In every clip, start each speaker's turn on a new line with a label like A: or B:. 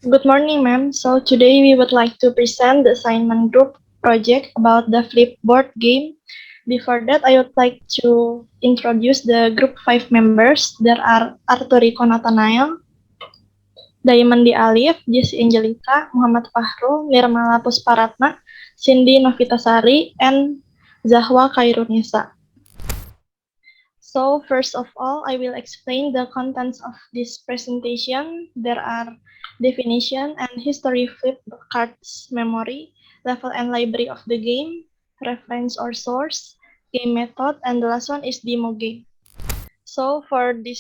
A: Good morning, ma'am. So today we would like to present the assignment group project about the Flipboard game. Before that, I would like to introduce the group 5 members. There are Arturiko Nathanael, Diamond Alif, Jesse Angelica, Muhammad Fahrul, Nirmala Pusparatna, Cindy Novitasari, and Zahwa Khairunisa. So first of all, I will explain the contents of this presentation. There are definition and history flip cards memory, level and library of the game, reference or source, game method, and the last one is demo game. So for the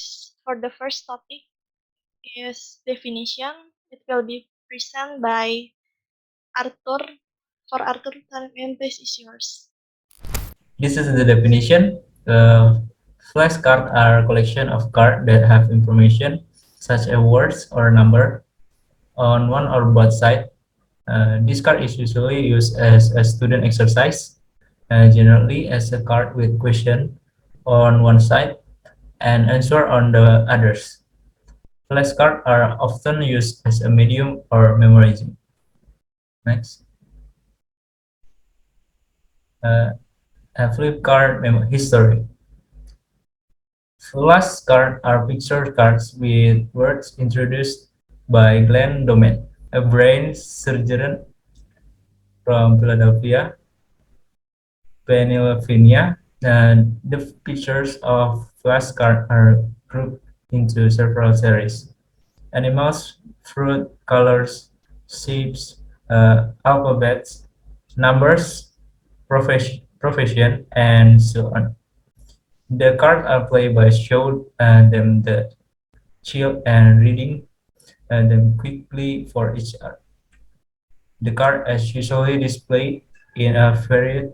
A: first topic is definition. It will be presented by Arthur. For Arthur, time and place is yours.
B: This is the definition. Flashcards are a collection of cards that have information, such as words or number, on one or both sides. This card is usually used as a student exercise, generally as a card with question on one side and answer on the others. Flashcards are often used as a medium or memorizing. Next. Uh, a flip card history. Flashcards are picture cards with words introduced by Glenn Doman, a brain surgeon from Philadelphia, Pennsylvania. And the pictures of flashcards are grouped into several series: animals, fruit, colors, shapes, alphabets, numbers, profession, and so on. The cards are played by showing them the chill and reading them quickly for each other. The card is usually displayed in a variety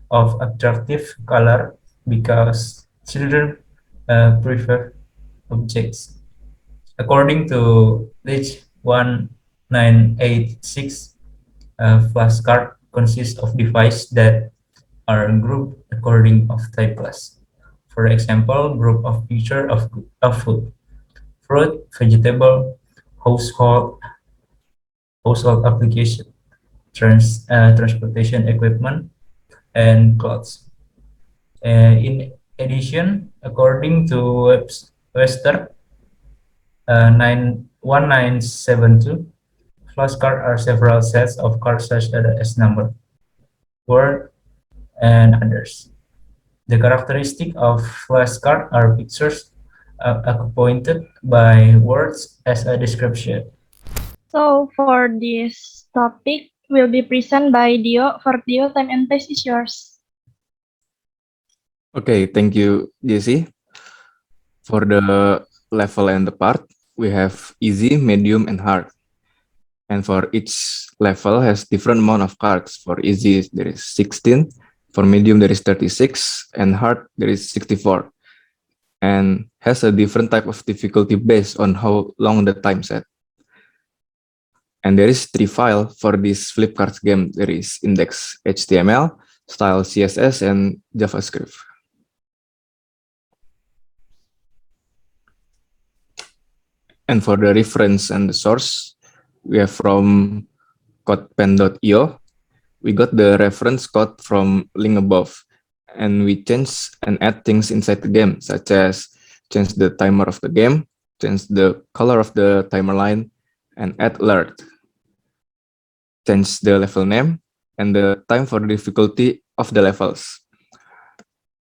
B: of attractive color because children prefer objects. According to List 1986, a flashcard consists of devices that are grouped according of type class. For example, group of picture of food, fruit, vegetable, household, household application, transportation equipment, and clothes. In addition, according to Webster 1972, flashcards are several sets of cards such as number, word, and others. The characteristic of flashcards are pictures accompanied by words as a description.
A: So for this topic will be presented by Dio. For Dio, time and place is yours.
C: Okay, thank you, Jesse. For the level and the part, we have easy, medium, and hard. And for each level has different amount of cards. For easy, there is 16. For medium, there is 36. And hard, there is 64. And has a different type of difficulty based on how long the time set. And there is 3 files for this flip cards game. There is index HTML, style CSS, and JavaScript. And for the reference and the source, we have from codepen.io. We got the reference code from link above, and we change and add things inside the game, such as change the timer of the game, change the color of the timer line, and add alert. Change the level name and the time for the difficulty of the levels.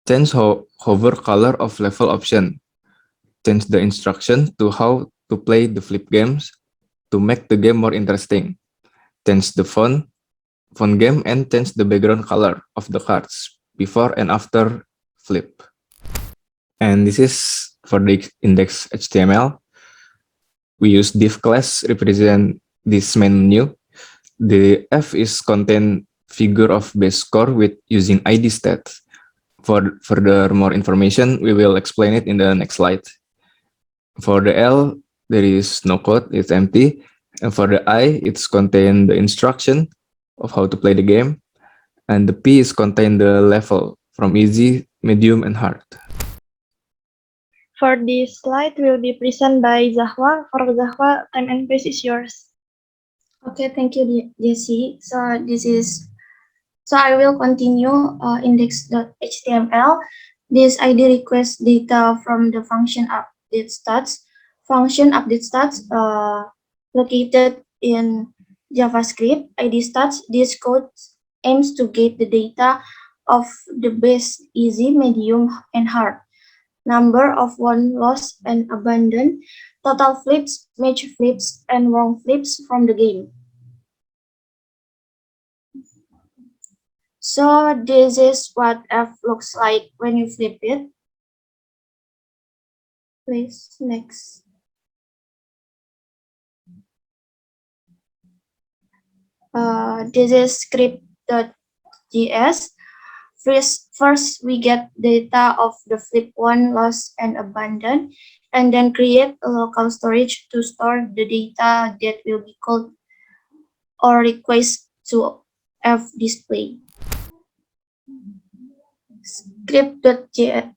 C: Change hover color of level option. Change the instruction to how to play the flip games to make the game more interesting. Change the font game, and change the background color of the cards before and after flip. And this is for the index HTML. We use div class represent this main menu. The F is contain figure of base score with using ID stat. For further more information, we will explain it in the next slide. For the L, there is no code, it's empty. And for the I, it's contain the instruction of how to play the game. And the P is contain the level from easy, medium, and hard.
A: For this slide will be presented by Zahwa. For Zahwa, time and place is yours.
D: Okay, thank you, Jesse. So I will continue index.html. This ID requests data from the function update stats. Function update stats located in JavaScript. ID stats. This code aims to get the data of the base, easy, medium, and hard. Number of won, lost, and abandoned. Total flips, match flips, and wrong flips from the game. So this is what F looks like when you flip it. Please, next. This is script.js. First, we get data of the flip one, lost, and abandoned, and then create a local storage to store the data that will be called or request to F display. Script.js.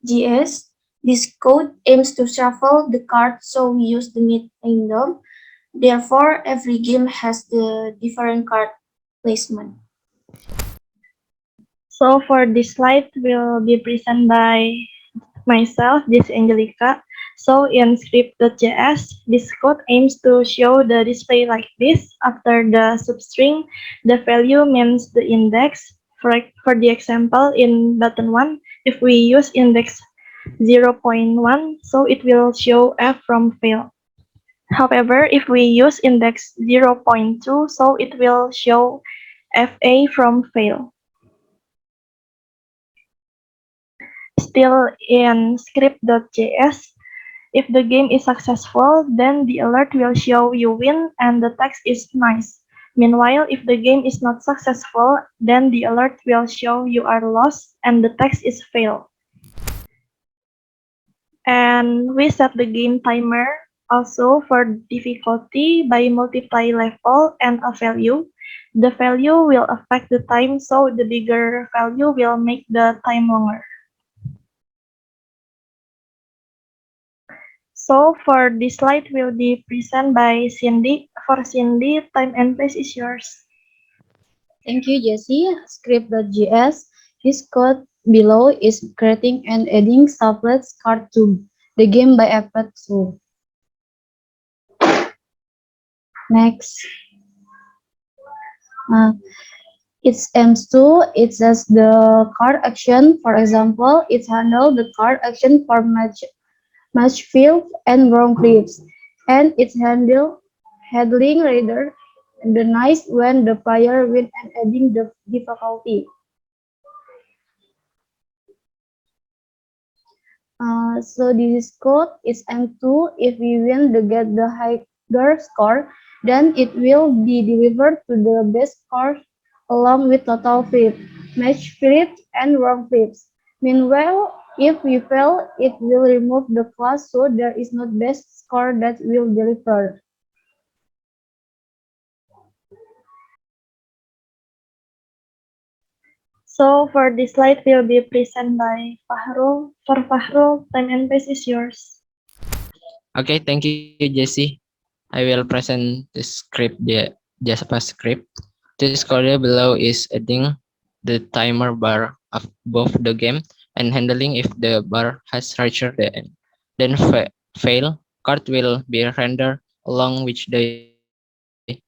D: This code aims to shuffle the cards, so we use the mid random. Therefore, every game has the different card placement.
A: So for this slide will be presented by myself, this Angelica. So in script.js, this code aims to show the display like this. After the substring, the value means the index. For the example, in button 1, if we use index 0.1, so it will show F from fail. However, if we use index 0.2, so it will show FA from fail. Still in script.js, if the game is successful, then the alert will show you win and the text is nice. Meanwhile, if the game is not successful, then the alert will show you are lost and the text is fail. And we set the game timer also for difficulty by multiply level and a value. The value will affect the time, so the bigger value will make the time longer. So for this slide will be presented by Cindy. For Cindy, time and place is yours.
E: Thank you, Jesse. Script.js. This code below is creating and adding sublet card to the game by effort tool. Next. It aims to, it says the card action. For example, it handles the card action for match field and wrong clips, and it handling rather the nice when the player win and adding the difficulty. So this code is M2. If we win the get the higher score, then it will be delivered to the best score along with total flip, match flips, and wrong flips. Meanwhile, if we fail, it will remove the class, so there is no best score that will deliver.
A: So for this slide will be presented by Fahrul. For Fahrul, time and place is yours.
F: Okay, thank you, Jesse. I will present the script, the JavaScript. This code below is adding the timer bar above the game and handling if the bar has reached the end. Then fail, card will be rendered along which day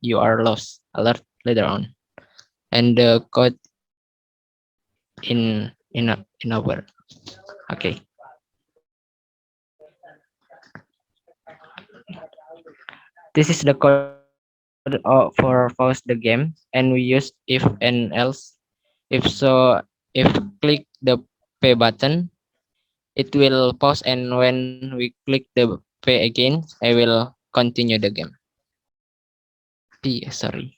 F: you are lost, alert later on. And the code in our okay. This is the code for pause the game, and we use if and else. If so, if click the P button, it will pause, and when we click the P again, I will continue the game. P, sorry.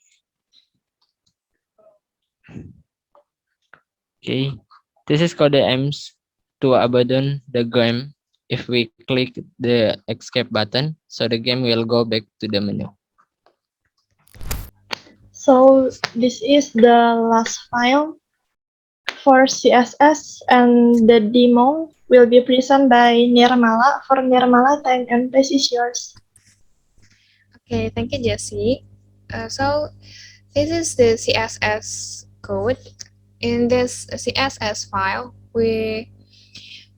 F: Okay, this is code aims to abandon the game if we click the escape button, so the game will go back to the menu.
A: So this is the last file for CSS and the demo. will be presented by Nirmala. For Nirmala, time and place is yours.
G: Okay, thank you, Jesse. So this is the CSS code. In this CSS file, we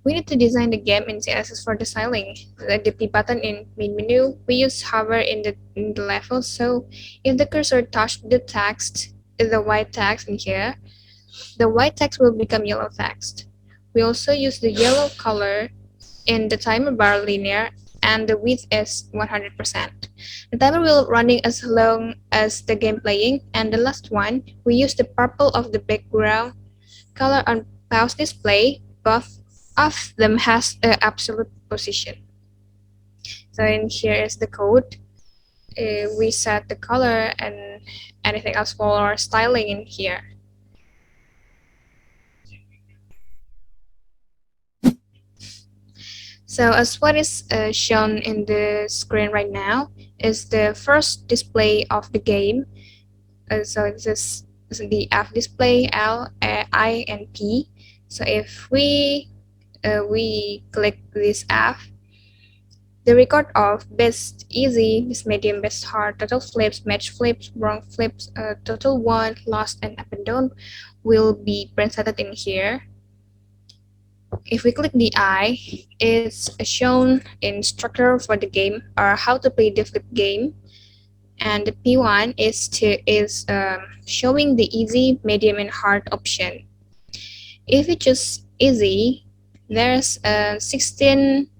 G: need to design the game in CSS for the styling. The P button in main menu, we use hover in the level. So if the cursor touch the text, the white text in here, the white text will become yellow text. We also use the yellow color in the timer bar linear, and the width is 100%. The timer will running as long as the game playing, and the last one, we use the purple of the background color on pause display. Both of them has a absolute position. So in here is the code. We set the color and anything else for styling in here. So as what is shown in the screen right now is the first display of the game. So this is the F display, L, I, and P. So if we click this F, the record of best easy, best medium, best hard, total flips, match flips, wrong flips, total one, lost, and up and down will be presented in here. If we click the I, it's shown instructor for the game or how to play the flip game, and the P1 is showing the easy, medium, and hard option. If we choose easy, there's 16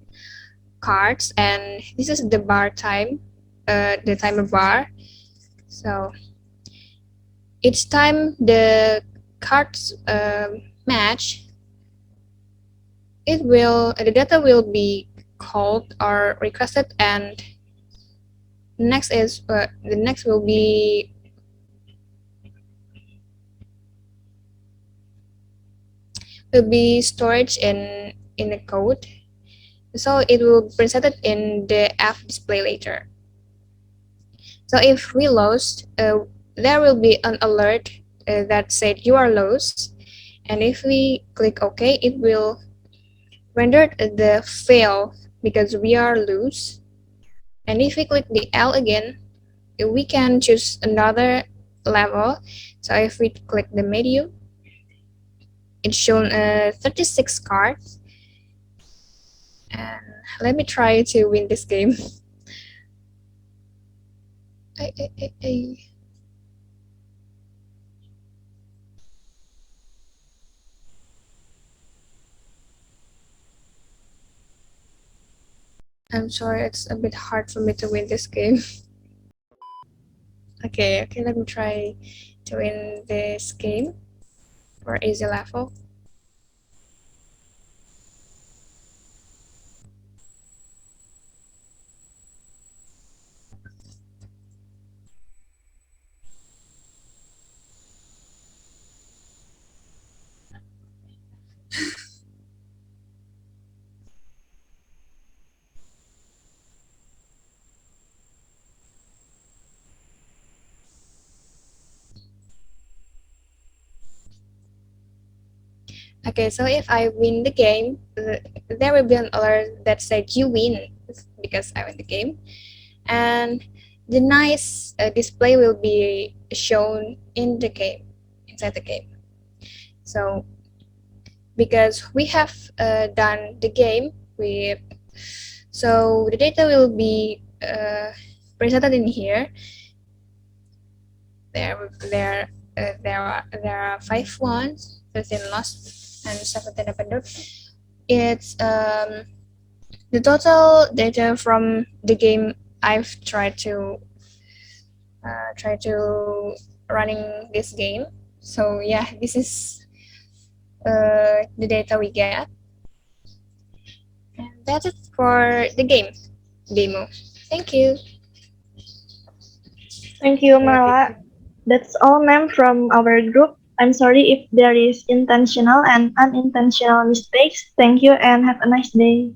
G: cards, and this is the bar time, the timer bar. So each time the cards match, the data will be called or requested, and the next will be storage in the code. So it will be presented in the F display later. So if we lost, there will be an alert that said you are lost, and if we click OK, it will render the fail because we are loose. And if we click the L again, we can choose another level. So if we click the medium, it's shown 36 cards. And let me try to win this game. I'm sorry, it's a bit hard for me to win this game. Okay, let me try to win this game for easy level. Okay, so if I win the game, there will be an alert that said you win because I win the game, and the nice display will be shown in the game, inside the game. So because we have done the game, so the data will be presented in here. There are 5 ones, 13 lost, and 17 abandoned. It's the total data from the game I've tried to running this game. So yeah, this is the data we get, and that's it for the game demo. Thank you.
A: Thank you, Mala. That's all, ma'am, from our group. I'm sorry if there is intentional and unintentional mistakes. Thank you and have a nice day.